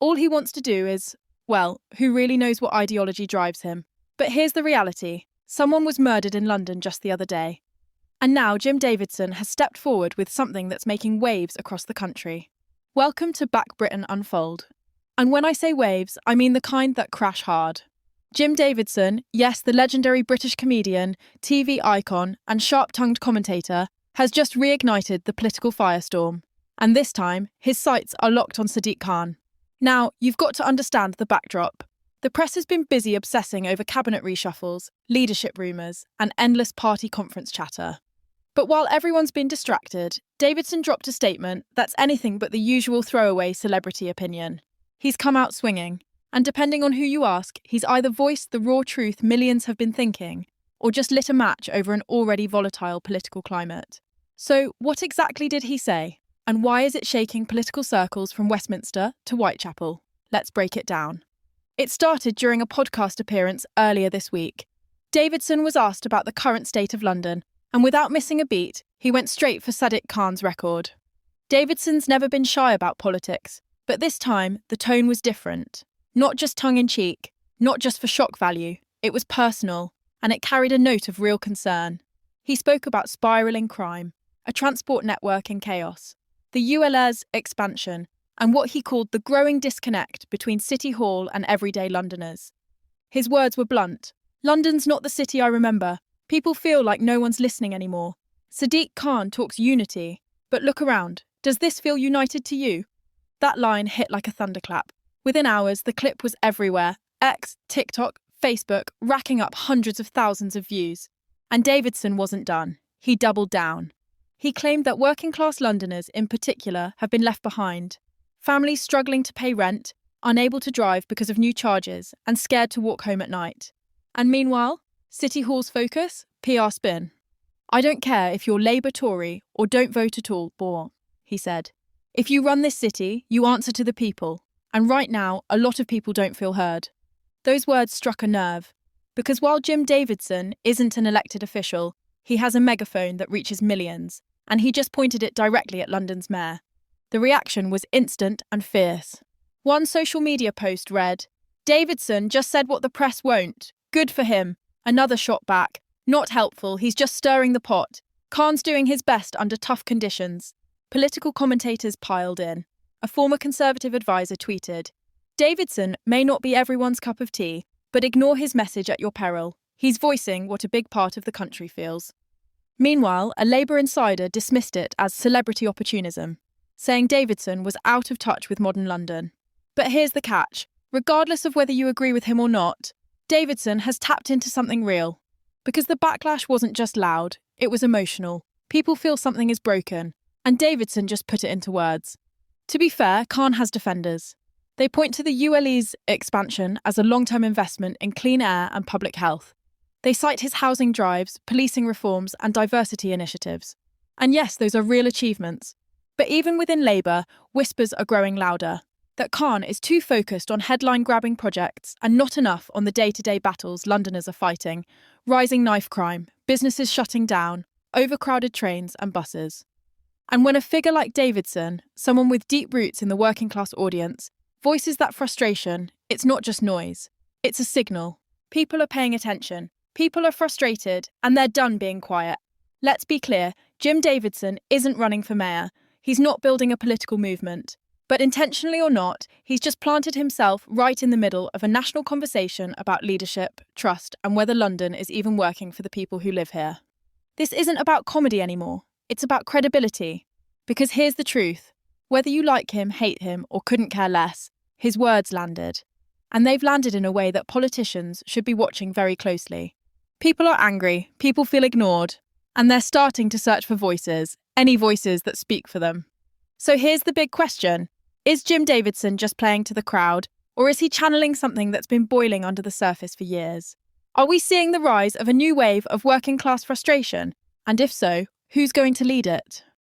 All he wants to do is, well, who really knows what ideology drives him? But here's the reality. Someone was murdered in London just the other day. And now Jim Davidson has stepped forward with something that's making waves across the country. Welcome to Back Britain Unfold. And when I say waves, I mean the kind that crash hard. Jim Davidson, yes, the legendary British comedian, TV icon, and sharp-tongued commentator, has just reignited the political firestorm. And this time, his sights are locked on Sadiq Khan. Now, you've got to understand the backdrop. The press has been busy obsessing over cabinet reshuffles, leadership rumours, and endless party conference chatter. But while everyone's been distracted, Davidson dropped a statement that's anything but the usual throwaway celebrity opinion. He's come out swinging, and depending on who you ask, he's either voiced the raw truth millions have been thinking, or just lit a match over an already volatile political climate. So, what exactly did he say? And why is it shaking political circles from Westminster to Whitechapel? Let's break it down. It started during a podcast appearance earlier this week. Davidson was asked about the current state of London, and without missing a beat, he went straight for Sadiq Khan's record. Davidson's never been shy about politics, but this time the tone was different. Not just tongue-in-cheek, not just for shock value, it was personal, and it carried a note of real concern. He spoke about spiralling crime, a transport network in chaos, the ULEZ expansion, and what he called the growing disconnect between City Hall and everyday Londoners. His words were blunt. London's not the city I remember. People feel like no one's listening anymore. Sadiq Khan talks unity, but look around. Does this feel united to you? That line hit like a thunderclap. Within hours, the clip was everywhere. X, TikTok, Facebook, racking up hundreds of thousands of views. And Davidson wasn't done. He doubled down. He claimed that working-class Londoners, in particular, have been left behind. Families struggling to pay rent, unable to drive because of new charges, and scared to walk home at night. And meanwhile, City Hall's focus? PR spin. I don't care if you're Labour, Tory, or don't vote at all, he said. If you run this city, you answer to the people. And right now, a lot of people don't feel heard. Those words struck a nerve. Because while Jim Davidson isn't an elected official, he has a megaphone that reaches millions, and he just pointed it directly at London's mayor. The reaction was instant and fierce. One social media post read, "Davidson just said what the press won't. Good for him." Another shot back, "Not helpful, he's just stirring the pot. Khan's doing his best under tough conditions." Political commentators piled in. A former Conservative advisor tweeted, "Davidson may not be everyone's cup of tea, but ignore his message at your peril. He's voicing what a big part of the country feels." Meanwhile, a Labour insider dismissed it as celebrity opportunism, saying Davidson was out of touch with modern London. But here's the catch. Regardless of whether you agree with him or not, Davidson has tapped into something real. Because the backlash wasn't just loud, it was emotional. People feel something is broken, and Davidson just put it into words. To be fair, Khan has defenders. They point to the ULEZ expansion as a long-term investment in clean air and public health. They cite his housing drives, policing reforms, and diversity initiatives. And yes, those are real achievements. But even within Labour, whispers are growing louder. That Khan is too focused on headline-grabbing projects and not enough on the day-to-day battles Londoners are fighting. Rising knife crime, businesses shutting down, overcrowded trains and buses. And when a figure like Davidson, someone with deep roots in the working-class audience, voices that frustration, it's not just noise. It's a signal. People are paying attention. People are frustrated, and they're done being quiet. Let's be clear, Jim Davidson isn't running for mayor. He's not building a political movement. But intentionally or not, he's just planted himself right in the middle of a national conversation about leadership, trust, and whether London is even working for the people who live here. This isn't about comedy anymore. It's about credibility. Because here's the truth. Whether you like him, hate him, or couldn't care less, his words landed. And they've landed in a way that politicians should be watching very closely. People are angry, people feel ignored, and they're starting to search for voices, any voices that speak for them. So here's the big question. Is Jim Davidson just playing to the crowd, or is he channeling something that's been boiling under the surface for years? Are we seeing the rise of a new wave of working-class frustration? And if so, who's going to lead it?